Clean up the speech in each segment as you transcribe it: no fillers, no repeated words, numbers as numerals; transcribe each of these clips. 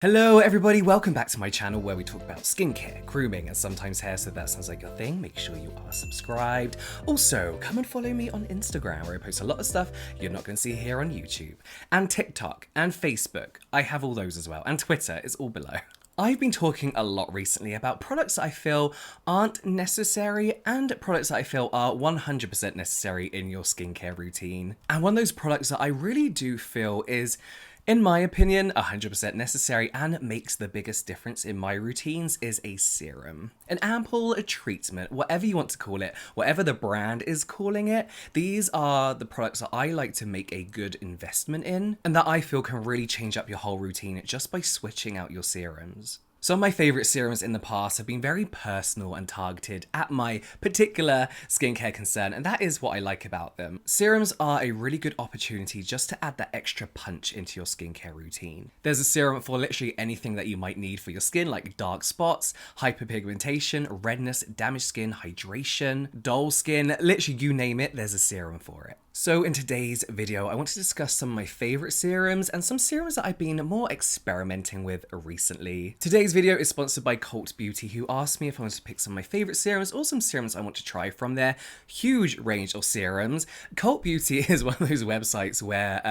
Hello everybody, welcome back to my channel where we talk about skincare, grooming, and sometimes hair, so if that sounds like your thing, make sure you are subscribed. Also, come and follow me on Instagram where I post a lot of stuff you're not going to see here on YouTube. And TikTok, and Facebook, I have all those as well, and Twitter is all below. I've been talking a lot recently about products that I feel aren't necessary and products that I feel are 100% necessary in your skincare routine. And one of those products that I really do feel is, in my opinion, 100% necessary and makes the biggest difference in my routines is a serum. An ampoule, a treatment, whatever you want to call it, whatever the brand is calling it, these are the products that I like to make a good investment in and that I feel can really change up your whole routine just by switching out your serums. Some of my favourite serums in the past have been very personal and targeted at my particular skincare concern, and that is what I like about them. Serums are a really good opportunity just to add that extra punch into your skincare routine. There's a serum for literally anything that you might need for your skin, like dark spots, hyperpigmentation, redness, damaged skin, hydration, dull skin, literally you name it, there's a serum for it. So in today's video, I want to discuss some of my favourite serums and some serums that I've been more experimenting with recently. Today's video is sponsored by Cult Beauty, who asked me if I wanted to pick some of my favourite serums or some serums I want to try from their huge range of serums. Cult Beauty is one of those websites where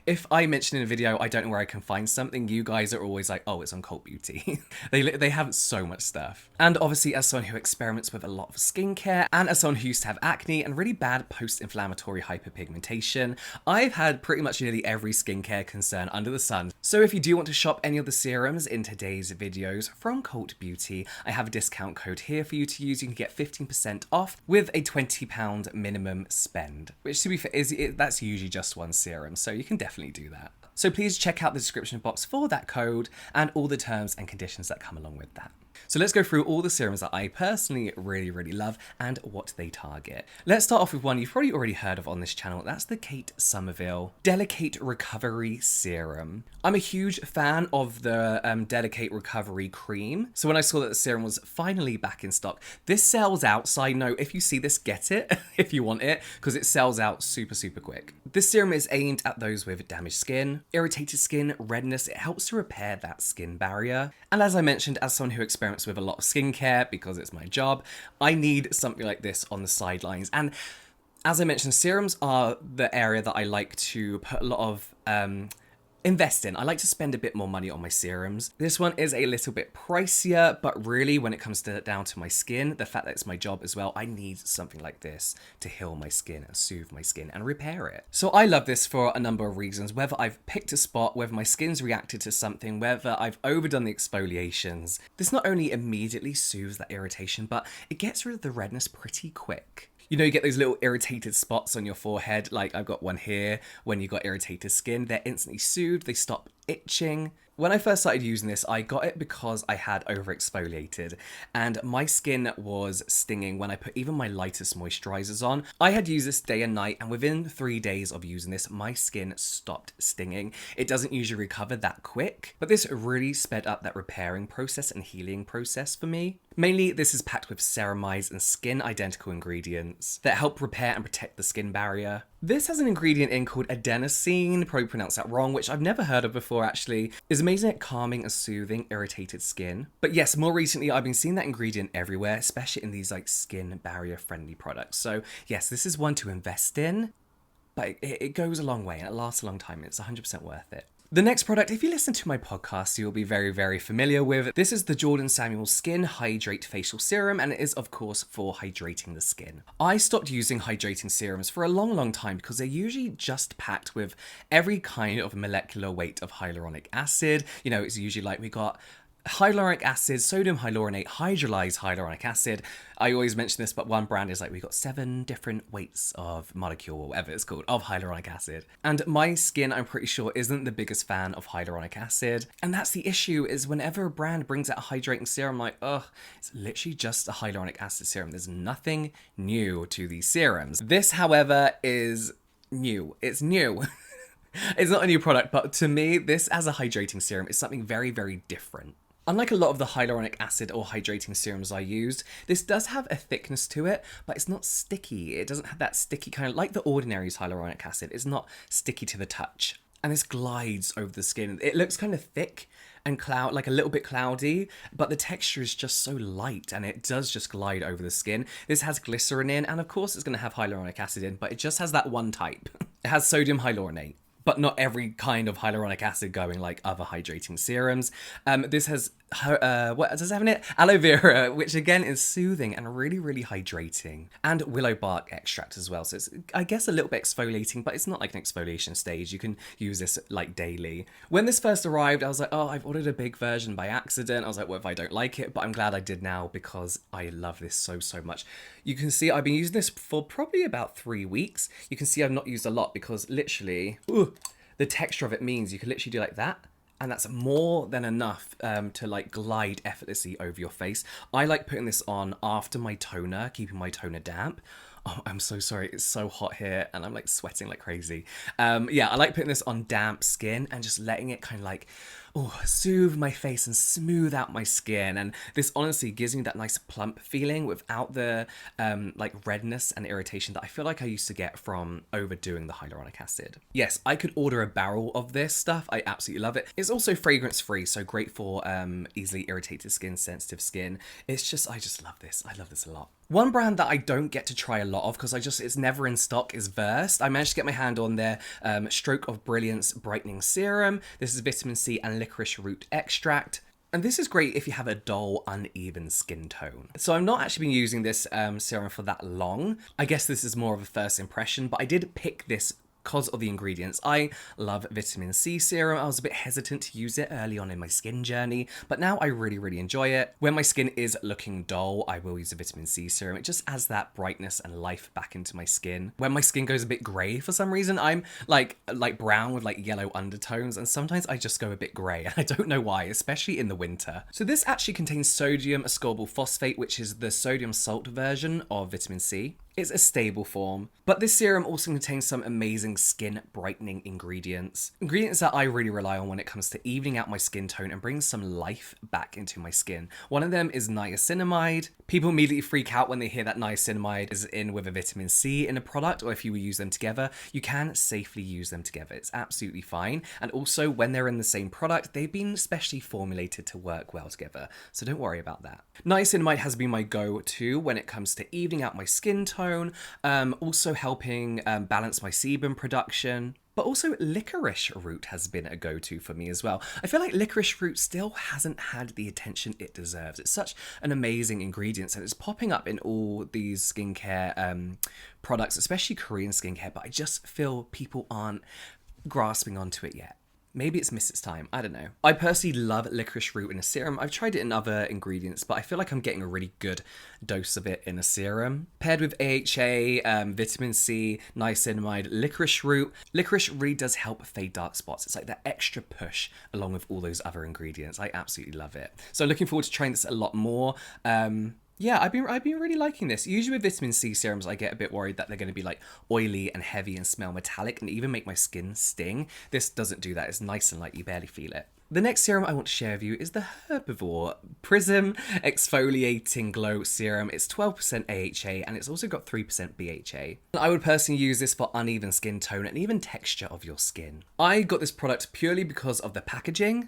if I mention in a video I don't know where I can find something, you guys are always like, oh, it's on Cult Beauty. they have so much stuff. And obviously, as someone who experiments with a lot of skincare and as someone who used to have acne and really bad post-inflammatory hyperpigmentation, I've had pretty much nearly every skincare concern under the sun. So if you do want to shop any of the serums in today's videos from Cult Beauty, I have a discount code here for you to use. You can get 15% off with a £20 minimum spend, which to be fair, that's usually just one serum, so you can definitely do that. So please check out the description box for that code and all the terms and conditions that come along with that. So let's go through all the serums that I personally really love and what they target. Let's start off with one you've probably already heard of on this channel. That's the Kate Somerville Delicate Recovery Serum. I'm a huge fan of the Delicate Recovery Cream. So when I saw that the serum was finally back in stock, this sells out. Side note, if you see this, get it if you want it, because it sells out super quick. This serum is aimed at those with damaged skin, irritated skin, redness. It helps to repair that skin barrier. And as I mentioned, as someone who experiments with a lot of skincare, because it's my job, I need something like this on the sidelines. And as I mentioned, serums are the area that I like to put a lot of invest in. I like to spend a bit more money on my serums. This one is a little bit pricier, but really when it comes down to my skin, the fact that it's my job as well, I need something like this to heal my skin and soothe my skin and repair it. So I love this for a number of reasons, whether I've picked a spot, whether my skin's reacted to something, whether I've overdone the exfoliations. This not only immediately soothes that irritation, but it gets rid of the redness pretty quick. You know, you get those little irritated spots on your forehead, like I've got one here. When you got irritated skin, they're instantly soothed, they stop itching. When I first started using this, I got it because I had overexfoliated and my skin was stinging when I put even my lightest moisturizers on. I had used this day and night, and within 3 days of using this, my skin stopped stinging. It doesn't usually recover that quick, but this really sped up that repairing process and healing process for me. Mainly, this is packed with ceramide and skin identical ingredients that help repair and protect the skin barrier. This has an ingredient in called adenosine, probably pronounced that wrong, which I've never heard of before actually. Is amazing at calming and soothing irritated skin. But yes, more recently I've been seeing that ingredient everywhere, especially in these like skin barrier friendly products. So yes, this is one to invest in, but it goes a long way and it lasts a long time. It's 100% worth it. The next product, if you listen to my podcast, you'll be very familiar with. This is the Jordan Samuel Skin Hydrate Facial Serum, and it is, of course, for hydrating the skin. I stopped using hydrating serums for a long time because they're usually just packed with every kind of molecular weight of hyaluronic acid. You know, it's usually like we got hyaluronic acid, sodium hyaluronate, hydrolyzed hyaluronic acid. I always mention this, but one brand is like, we got 7 different weights of molecule, or whatever it's called, of hyaluronic acid. And my skin, I'm pretty sure, isn't the biggest fan of hyaluronic acid. And that's the issue, is whenever a brand brings out a hydrating serum, I'm like, ugh, it's literally just a hyaluronic acid serum. There's nothing new to these serums. This, however, is new. It's new. It's not a new product, but to me, this as a hydrating serum is something very different. Unlike a lot of the hyaluronic acid or hydrating serums I used, this does have a thickness to it, but it's not sticky. It doesn't have that sticky kind of, like the Ordinary's hyaluronic acid, it's not sticky to the touch. And this glides over the skin. It looks kind of thick, and like a little bit cloudy, but the texture is just so light and it does just glide over the skin. This has glycerin in, and of course it's going to have hyaluronic acid in, but it just has that one type. It has sodium hyaluronate, but not every kind of hyaluronic acid going like other hydrating serums. This has, what does it have in it? Aloe vera, which again is soothing and really, really hydrating. And willow bark extract as well. So it's, I guess, a little bit exfoliating, but it's not like an exfoliation stage. You can use this like daily. When this first arrived, I was like, oh, I've ordered a big version by accident. I was like, what if I don't like it? But I'm glad I did now because I love this so, so much. You can see I've been using this for probably about 3 weeks. You can see I've not used a lot because literally, the texture of it means you can literally do like that, and that's more than enough to like glide effortlessly over your face. I like putting this on after my toner, keeping my toner damp. Oh, I'm so sorry, it's so hot here and I'm like sweating like crazy. Yeah, I like putting this on damp skin and just letting it kind of like, soothe my face and smooth out my skin. And this honestly gives me that nice plump feeling without the like redness and irritation that I feel like I used to get from overdoing the hyaluronic acid. Yes, I could order a barrel of this stuff. I absolutely love it. It's also fragrance free, so great for easily irritated skin, sensitive skin. It's just, I just love this. I love this a lot. One brand that I don't get to try a lot of because it's never in stock is Versed. I managed to get my hand on their Stroke of Brilliance Brightening Serum. This is vitamin C and licorice root extract. And this is great if you have a dull, uneven skin tone. So I've not actually been using this serum for that long. I guess this is more of a first impression, but I did pick this because of the ingredients. I love vitamin C serum. I was a bit hesitant to use it early on in my skin journey, but now I really, really enjoy it. When my skin is looking dull, I will use a vitamin C serum. It just adds that brightness and life back into my skin. When my skin goes a bit grey for some reason, I'm like brown with like yellow undertones, and sometimes I just go a bit grey. I don't know why, especially in the winter. So this actually contains sodium ascorbyl phosphate, which is the sodium salt version of vitamin C. It's a stable form, but this serum also contains some amazing skin brightening ingredients. Ingredients that I really rely on when it comes to evening out my skin tone and bring some life back into my skin. One of them is niacinamide. People immediately freak out when they hear that niacinamide is in with a vitamin C in a product, or if you use them together. You can safely use them together. It's absolutely fine. And also when they're in the same product, they've been specially formulated to work well together. So don't worry about that. Niacinamide has been my go-to when it comes to evening out my skin tone. Also helping balance my sebum production. But also licorice root has been a go-to for me as well. I feel like licorice root still hasn't had the attention it deserves. It's such an amazing ingredient, and it's popping up in all these skincare products, especially Korean skincare, but I just feel people aren't grasping onto it yet. Maybe it's missed its time, I don't know. I personally love licorice root in a serum. I've tried it in other ingredients, but I feel like I'm getting a really good dose of it in a serum. Paired with AHA, vitamin C, niacinamide, licorice root. Licorice really does help fade dark spots. It's like that extra push along with all those other ingredients. I absolutely love it. So looking forward to trying this a lot more. Yeah, I've been really liking this. Usually with vitamin C serums, I get a bit worried that they're going to be like oily and heavy and smell metallic and even make my skin sting. This doesn't do that. It's nice and light. You barely feel it. The next serum I want to share with you is the HERBIVORE Prism Exfoliating Glow Serum. It's 12% AHA and it's also got 3% BHA. I would personally use this for uneven skin tone and even texture of your skin. I got this product purely because of the packaging.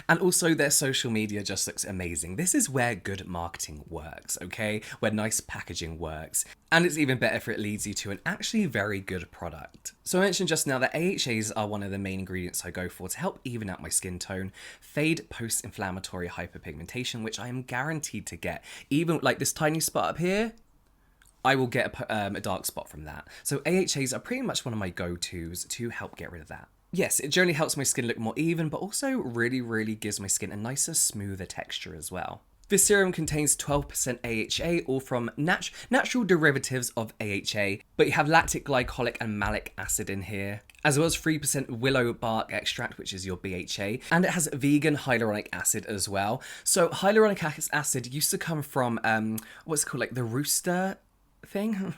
And also their social media just looks amazing. This is where good marketing works, okay? Where nice packaging works. And it's even better if it leads you to an actually very good product. So I mentioned just now that AHAs are one of the main ingredients I go for to help even out my skin tone, fade post-inflammatory hyperpigmentation, which I am guaranteed to get. Even like this tiny spot up here, I will get a dark spot from that. So AHAs are pretty much one of my go-tos to help get rid of that. Yes, it generally helps my skin look more even, but also really, really gives my skin a nicer, smoother texture as well. This serum contains 12% AHA, all from natural derivatives of AHA, but you have lactic glycolic and malic acid in here, as well as 3% willow bark extract, which is your BHA, and it has vegan hyaluronic acid as well. So hyaluronic acid used to come from, what's it called, like the rooster thing?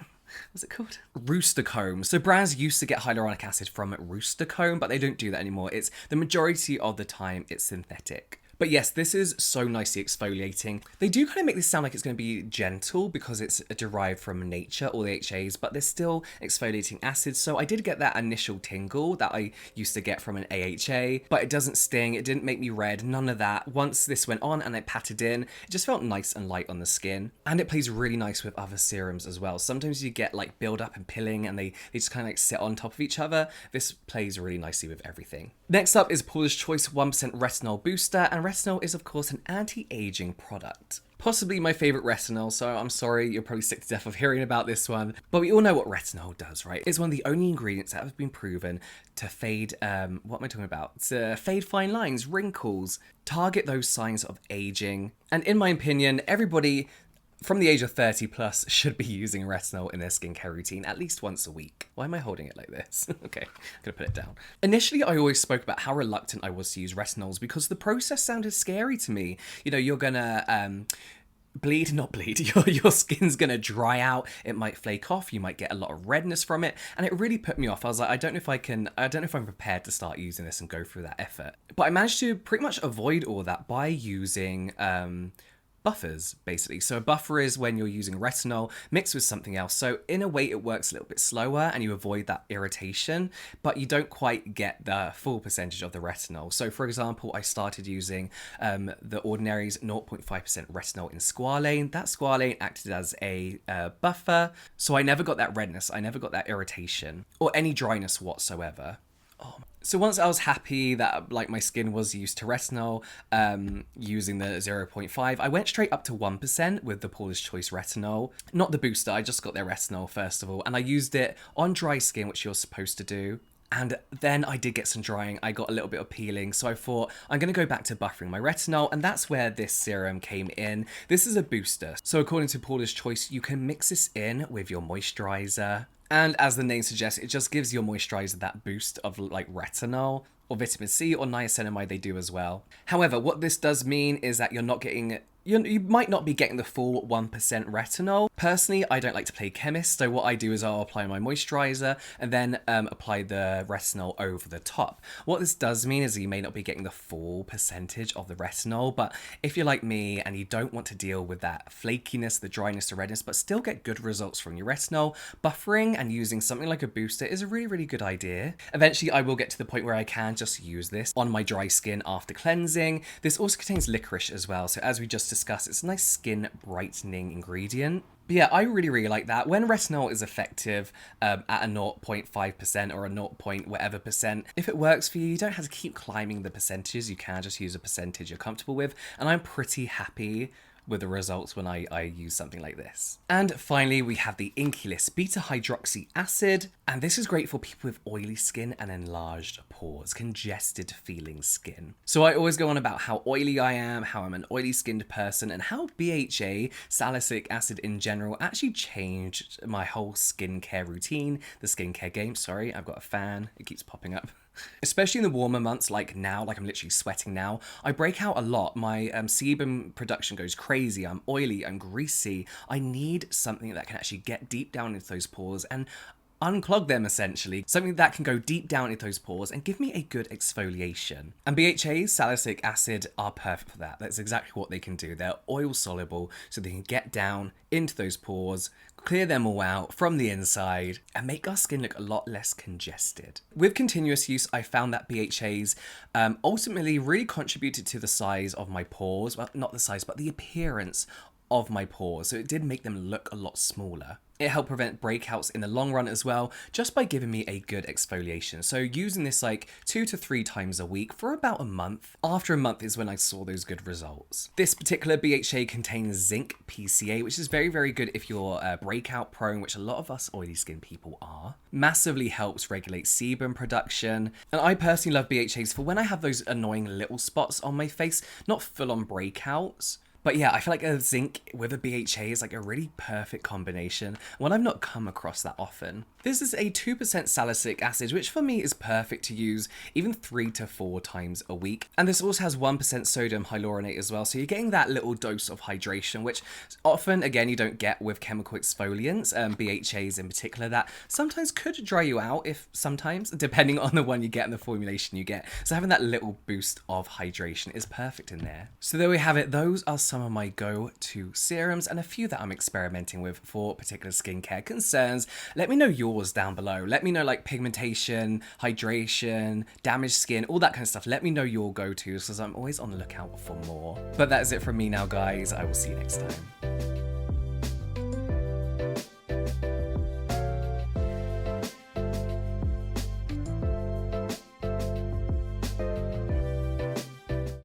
What's it called? Rooster comb. So brands used to get hyaluronic acid from rooster comb, but they don't do that anymore. It's the majority of the time it's synthetic. But yes, this is so nicely exfoliating. They do kind of make this sound like it's going to be gentle because it's derived from nature, all the HAs, but there's still exfoliating acids. So I did get that initial tingle that I used to get from an AHA, but it doesn't sting, it didn't make me red, none of that. Once this went on and I patted in, it just felt nice and light on the skin. And it plays really nice with other serums as well. Sometimes you get like build up and pilling and they just kind of like sit on top of each other. This plays really nicely with everything. Next up is Paula's Choice 1% Retinol Booster, and retinol is of course an anti-aging product. Possibly my favorite retinol, so I'm sorry, you're probably sick to death of hearing about this one. But we all know what retinol does, right? It's one of the only ingredients that have been proven to fade, what am I talking about? To fade fine lines, wrinkles, target those signs of aging. And in my opinion, everybody from the age of 30 plus should be using retinol in their skincare routine at least once a week. Why am I holding it like this? Okay, I'm gonna put it down. Initially, I always spoke about how reluctant I was to use retinols because the process sounded scary to me. You know, you're gonna not bleed, your skin's gonna dry out, it might flake off, you might get a lot of redness from it, and it really put me off. I was like, I don't know if I'm prepared to start using this and go through that effort. But I managed to pretty much avoid all that by using buffers, basically. So a buffer is when you're using retinol mixed with something else. So in a way it works a little bit slower and you avoid that irritation, but you don't quite get the full percentage of the retinol. So for example, I started using the Ordinary's 0.5% retinol in squalane. That squalane acted as a buffer. So I never got that redness, I never got that irritation or any dryness whatsoever. So once I was happy that like my skin was used to retinol, using the 0.5, I went straight up to 1% with the Paula's Choice retinol. Not the booster, I just got their retinol first of all, and I used it on dry skin, which you're supposed to do. And then I did get some drying, I got a little bit of peeling, so I thought I'm going to go back to buffering my retinol, and that's where this serum came in. This is a booster, so according to Paula's Choice, you can mix this in with your moisturizer. And as the name suggests, it just gives your moisturizer that boost of like retinol or vitamin C or niacinamide, they do as well. However, what this does mean is that you're not getting you might not be getting the full 1% retinol. Personally, I don't like to play chemist, so what I do is I'll apply my moisturizer and then apply the retinol over the top. What this does mean is you may not be getting the full percentage of the retinol, but if you're like me and you don't want to deal with that flakiness, the dryness, the redness, but still get good results from your retinol, buffering and using something like a booster is a really, really good idea. Eventually, I will get to the point where I can just use this on my dry skin after cleansing. This also contains licorice as well, so as we just discussed, it's a nice skin brightening ingredient. But yeah, I really, really like that. When retinol is effective at a 0.5% or a 0. Whatever percent, if it works for you, you don't have to keep climbing the percentages. You can just use a percentage you're comfortable with. And I'm pretty happy with the results when I use something like this. And finally, we have the INKEY beta hydroxy acid. And this is great for people with oily skin and enlarged pores, congested feeling skin. So I always go on about how oily I am, how I'm an oily skinned person, and how BHA, salicylic acid in general, actually changed my whole skincare routine, the skincare game. Sorry, I've got a fan, it keeps popping up. Especially in the warmer months like now, like I'm literally sweating now, I break out a lot. My sebum production goes crazy. I'm oily, I'm greasy. I need something that can actually get deep down into those pores and unclog them, essentially. Something that can go deep down into those pores and give me a good exfoliation. And BHA, salicylic acid, are perfect for that. That's exactly what they can do. They're oil soluble, so they can get down into those pores, clear them all out from the inside, and make our skin look a lot less congested. With continuous use, I found that BHAs ultimately really contributed to the size of my pores. Well, not the size, but the appearance of my pores. So it did make them look a lot smaller. It helped prevent breakouts in the long run as well, just by giving me a good exfoliation. So using this like 2 to 3 times a week for about a month. After a month is when I saw those good results. This particular BHA contains zinc PCA, which is very, very good if you're breakout prone, which a lot of us oily skin people are. Massively helps regulate sebum production. And I personally love BHAs for when I have those annoying little spots on my face, not full on breakouts, But yeah, I feel like a zinc with a BHA is like a really perfect combination, one I've not come across that often. This is a 2% salicylic acid, which for me is perfect to use even 3 to 4 times a week. And this also has 1% sodium hyaluronate as well, so you're getting that little dose of hydration, which often, again, you don't get with chemical exfoliants, BHAs in particular, that sometimes could dry you out, if sometimes, depending on the one you get and the formulation you get. So having that little boost of hydration is perfect in there. So there we have it. Those are some of my go-to serums and a few that I'm experimenting with for particular skincare concerns. Let me know yours down below. Let me know like pigmentation, hydration, damaged skin, all that kind of stuff. Let me know your go-tos because I'm always on the lookout for more. But that is it from me now, guys. I will see you next time.